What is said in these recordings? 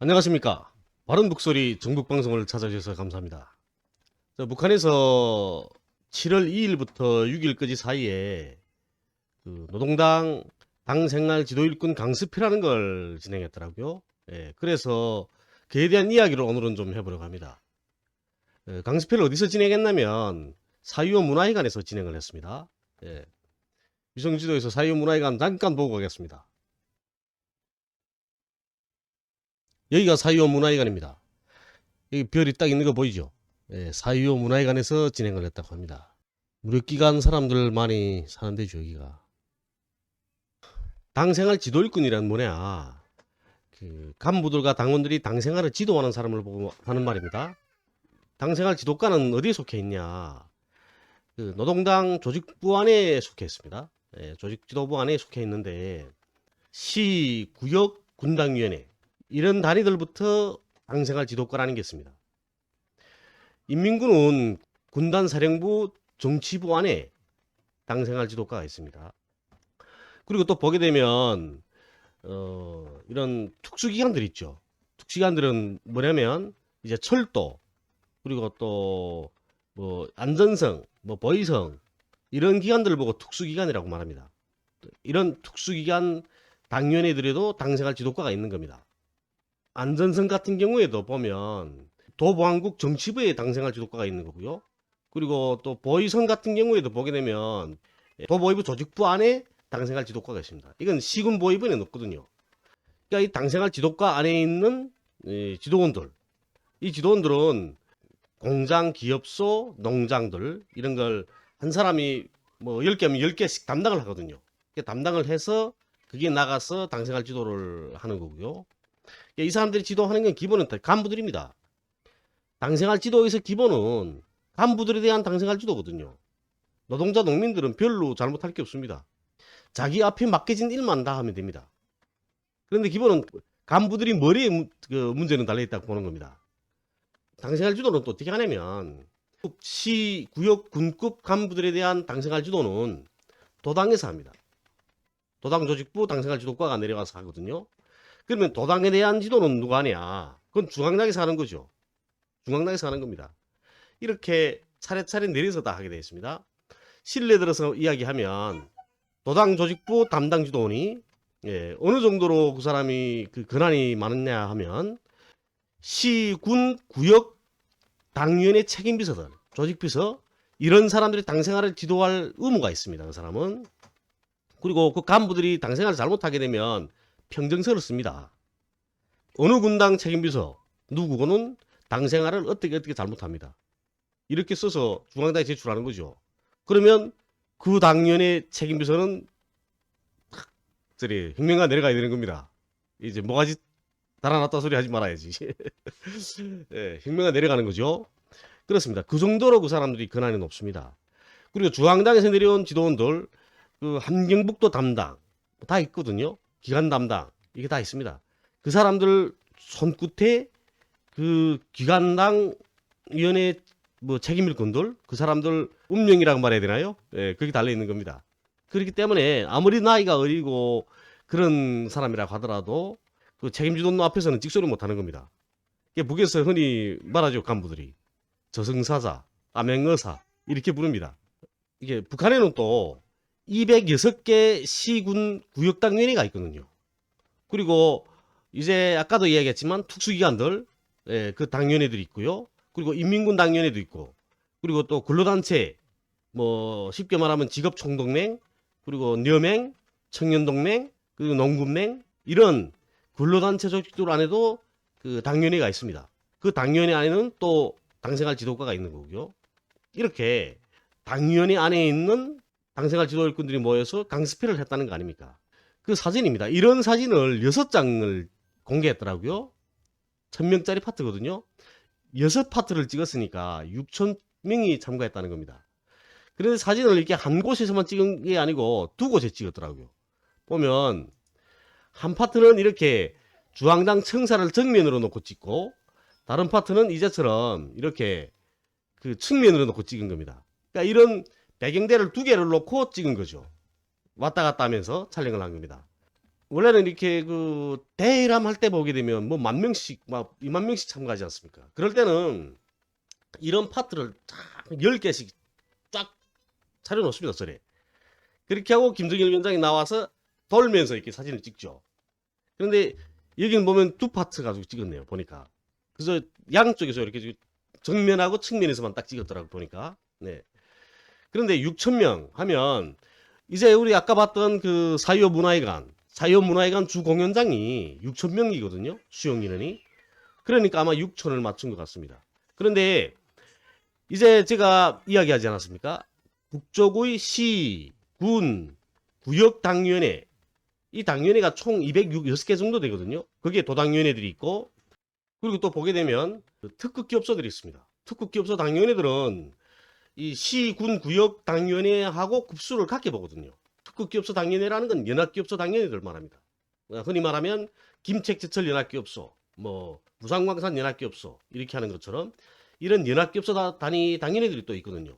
안녕하십니까. 바른 북소리 정북방송을 찾아주셔서 감사합니다. 북한에서 7월 2일부터 6일까지 사이에 노동당 당생활 지도일꾼 강습회라는 걸 진행했더라고요. 그래서 그에 대한 이야기를 오늘은 좀 해보려고 합니다. 강습회를 어디서 진행했냐면 사유원 문화회관에서 진행을 했습니다. 위성지도에서 사유원 문화회관 잠깐 보고 가겠습니다. 여기가 사유원 문화회관입니다. 여기 별이 딱 있는 거 보이죠? 사유원 문화회관에서 진행을 했다고 합니다. 무력기관 사람들 많이 사는 데죠, 여기가. 당생활 지도일꾼이란 뭐냐? 간부들과 당원들이 당생활을 지도하는 사람을 보고 하는 말입니다. 당생활 지도과는 어디에 속해 있냐? 노동당 조직부 안에 속해 있습니다. 조직지도부 안에 속해 있는데 시, 구역, 군당위원회 이런 단위들부터 당생활 지도과라는 게 있습니다. 인민군은 군단사령부 정치부 안에 당생활 지도과가 있습니다. 그리고 또 보게 되면 이런 특수기관들 있죠. 특수기관들은 뭐냐면 이제 철도 그리고 또 뭐 안전성, 뭐 보위성 이런 기관들을 보고 특수기관이라고 말합니다. 이런 특수기관 당위원회들에도 당생활 지도과가 있는 겁니다. 안전성 같은 경우에도 보면 도보안국 정치부에 당생활 지도과가 있는 거고요. 그리고 또 보위성 같은 경우에도 보게 되면 도보위부 조직부 안에 당생활 지도과가 있습니다. 이건 시군 보위부에 넣거든요. 그러니까 이 당생활 지도과 안에 있는 지도원들, 이 지도원들은 공장, 기업소, 농장들 이런 걸 한 사람이 뭐 10개면 10개씩 담당을 하거든요. 담당을 해서 그게 나가서 당생활 지도를 하는 거고요. 이 사람들이 지도하는 건 기본은 간부들입니다. 당생활 지도에서 기본은 간부들에 대한 당생활 지도거든요. 노동자 농민들은 별로 잘못할 게 없습니다. 자기 앞에 맡겨진 일만 다 하면 됩니다. 그런데 기본은 간부들이 머리에 문제는 달려있다고 보는 겁니다. 당생활 지도는 또 어떻게 하냐면 시, 구역, 군급 간부들에 대한 당생활 지도는 도당에서 합니다. 도당 조직부 당생활 지도과가 내려가서 하거든요. 그러면 도당에 대한 지도는 누가 하냐? 그건 중앙당에서 하는 거죠. 중앙당에서 하는 겁니다. 이렇게 차례차례 내려서 다 하게 되어 있습니다. 실내 들어서 이야기하면 도당 조직부 담당 지도원이 어느 정도로 그 사람이 그 권한이 많았냐 하면 시, 군, 구역 당위원회 책임비서들, 조직비서 이런 사람들이 당생활을 지도할 의무가 있습니다. 그 사람은. 그리고 그 간부들이 당생활을 잘못하게 되면 평정서를 씁니다. 어느 군당 책임비서 누구고는 당생활을 어떻게 잘못합니다. 이렇게 써서 중앙당에 제출하는 거죠. 그러면 그 당위원회 책임비서는 혁명가 내려가야 되는 겁니다. 이제 뭐가지 달아났다 소리 하지 말아야지. 혁명가 내려가는 거죠. 그렇습니다. 그 정도로 그 사람들이 권한이 높습니다. 그리고 중앙당에서 내려온 지도원들, 그 함경북도 담당 다 있거든요. 기관 담당 이게 다 있습니다. 그 사람들 손끝에 그 기관당 위원회 뭐 책임일꾼들 그 사람들 운명이라고 말해야 되나요? 그게 달려 있는 겁니다. 그렇기 때문에 아무리 나이가 어리고 그런 사람이라고 하더라도 그 책임지도원 앞에서는 찍소리 못 하는 겁니다. 북에서 흔히 말하죠. 간부들이 저승사자, 암행어사 이렇게 부릅니다. 이게 북한에는 또 206개 시군 구역당위원회가 있거든요. 그리고 이제 아까도 이야기했지만 특수기관들 그 당위원회들이 있고요. 그리고 인민군 당위원회도 있고 그리고 또 근로단체 뭐 쉽게 말하면 직업총동맹 그리고 녀맹, 청년동맹 그리고 농군맹 이런 근로단체 조직들 안에도 그 당위원회가 있습니다. 그 당위원회 안에는 또 당생활 지도과가 있는 거고요. 이렇게 당위원회 안에 있는 당생활 지도일꾼들이 모여서 강습회를 했다는 거 아닙니까? 그 사진입니다. 이런 사진을 6장을 공개했더라고요. 1000명짜리 파트거든요. 6파트를 찍었으니까 6000명이 참가했다는 겁니다. 그런데 사진을 이렇게 한 곳에서만 찍은 게 아니고 두 곳에 찍었더라고요. 보면 한 파트는 이렇게 중앙당 청사를 정면으로 놓고 찍고 다른 파트는 이제처럼 이렇게 그 측면으로 놓고 찍은 겁니다. 그러니까 이런 배경대를 두 개를 놓고 찍은 거죠. 왔다 갔다 하면서 촬영을 한 겁니다. 원래는 이렇게 그 대회람 할 때 보게 되면 뭐 10,000명씩 막 20,000명씩 참가하지 않습니까? 그럴 때는 이런 파트를 쫙 10개씩 쫙 차려놓습니다, 절에. 그렇게 하고 김정일 위원장이 나와서 돌면서 이렇게 사진을 찍죠. 그런데 여기는 보면 두 파트 가지고 찍었네요, 보니까. 그래서 양쪽에서 이렇게 정면하고 측면에서만 딱 찍었더라고, 보니까. 네. 그런데 6,000명 하면 이제 우리 아까 봤던 그 사유문화회관 주 공연장이 6,000명이거든요, 수용 인원이. 그러니까 아마 6,000을 맞춘 것 같습니다. 그런데 이제 제가 이야기하지 않았습니까? 북쪽의 시, 군, 구역 당위원회, 이 당위원회가 총 206개 정도 되거든요. 거기에 도당위원회들이 있고, 그리고 또 보게 되면 특급 기업소들이 있습니다. 특급 기업소 당위원회들은 이 시, 군, 구역 당위원회하고 급수를 같게 보거든요. 특급 기업소 당위원회라는 건 연합기업소 당위원회들 말합니다. 흔히 말하면 김책제철 연합기업소, 뭐 부산광산 연합기업소 이렇게 하는 것처럼 이런 연합기업소 단위 당위원회들이 또 있거든요.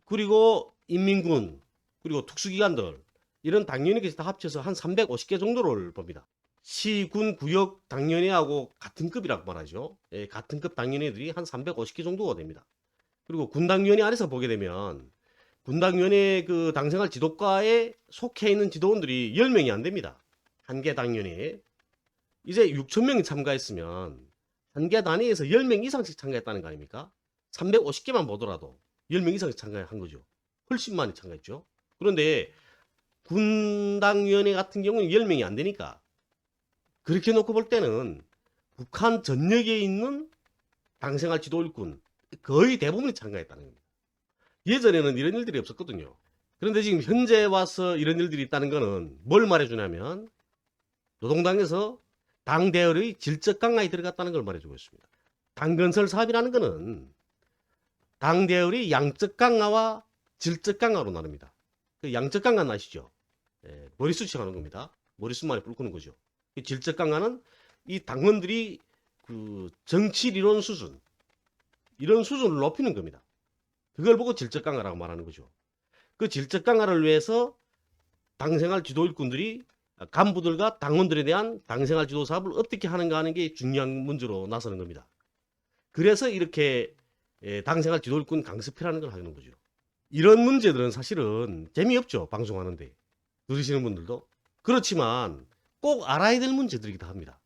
그리고 인민군, 그리고 특수기관들 이런 당위원회까지 다 합쳐서 한 350개 정도를 봅니다. 시, 군, 구역 당위원회하고 같은 급이라고 말하죠. 예, 같은 급 당위원회들이 한 350개 정도가 됩니다. 그리고 군당위원회 안에서 보게 되면 군당위원회 그 당생활 지도과에 속해 있는 지도원들이 10명이 안 됩니다. 한 개 당위원회에. 이제 6,000명이 참가했으면 한 개 단위에서 10명 이상씩 참가했다는 거 아닙니까? 350개만 보더라도 10명 이상씩 참가한 거죠. 훨씬 많이 참가했죠. 그런데 군당위원회 같은 경우는 10명이 안 되니까 그렇게 놓고 볼 때는 북한 전역에 있는 당생활 지도 일꾼 거의 대부분이 참가했다는 겁니다. 예전에는 이런 일들이 없었거든요. 그런데 지금 현재 와서 이런 일들이 있다는 거는 뭘 말해주냐면 노동당에서 당 대열의 질적 강화에 들어갔다는 걸 말해주고 있습니다. 당건설 사업이라는 거는 당 대열의 양적 강화와 질적 강화로 나눕니다. 그 양적 강화는 아시죠? 예, 머리숱이 하는 겁니다. 머리숱만이 뿔 끄는 거죠. 질적 강화는 이 당원들이 그 정치 리론 수준 이런 수준을 높이는 겁니다. 그걸 보고 질적 강화라고 말하는 거죠. 그 질적 강화를 위해서 당생활 지도 일꾼들이 간부들과 당원들에 대한 당생활 지도 사업을 어떻게 하는가 하는 게 중요한 문제로 나서는 겁니다. 그래서 이렇게 당생활 지도 일꾼 강습회라는 걸 하는 거죠. 이런 문제들은 사실은 재미없죠, 방송하는데. 들으시는 분들도. 그렇지만 꼭 알아야 될 문제들이기도 합니다.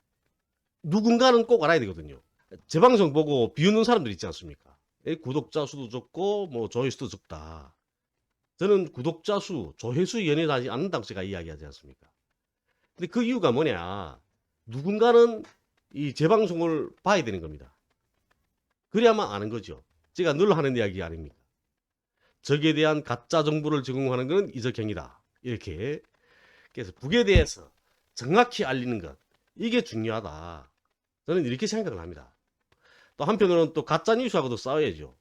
누군가는 꼭 알아야 되거든요. 제 방송 보고 비웃는 사람들 있지 않습니까? 구독자 수도 적고 뭐 조회수도 적다. 저는 구독자 수, 조회수 연연하지 않는다고 제가 이야기하지 않습니까? 근데 그 이유가 뭐냐? 누군가는 이 제 방송을 봐야 되는 겁니다. 그래야만 아는 거죠. 제가 늘 하는 이야기 아닙니까? 적에 대한 가짜 정보를 제공하는 것은 이적행위다. 이렇게. 그래서 북에 대해서 정확히 알리는 것. 이게 중요하다. 저는 이렇게 생각을 합니다. 또 한편으로는 또 가짜 뉴스하고도 싸워야죠.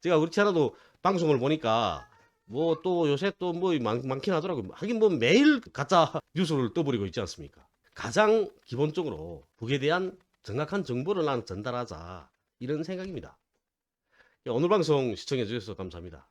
제가 그렇지 않아도 방송을 보니까 뭐 또 요새 또 뭐 많긴 하더라고요. 하긴 뭐 매일 가짜 뉴스를 떠버리고 있지 않습니까? 가장 기본적으로 북에 대한 정확한 정보를 나는 전달하자. 이런 생각입니다. 오늘 방송 시청해 주셔서 감사합니다.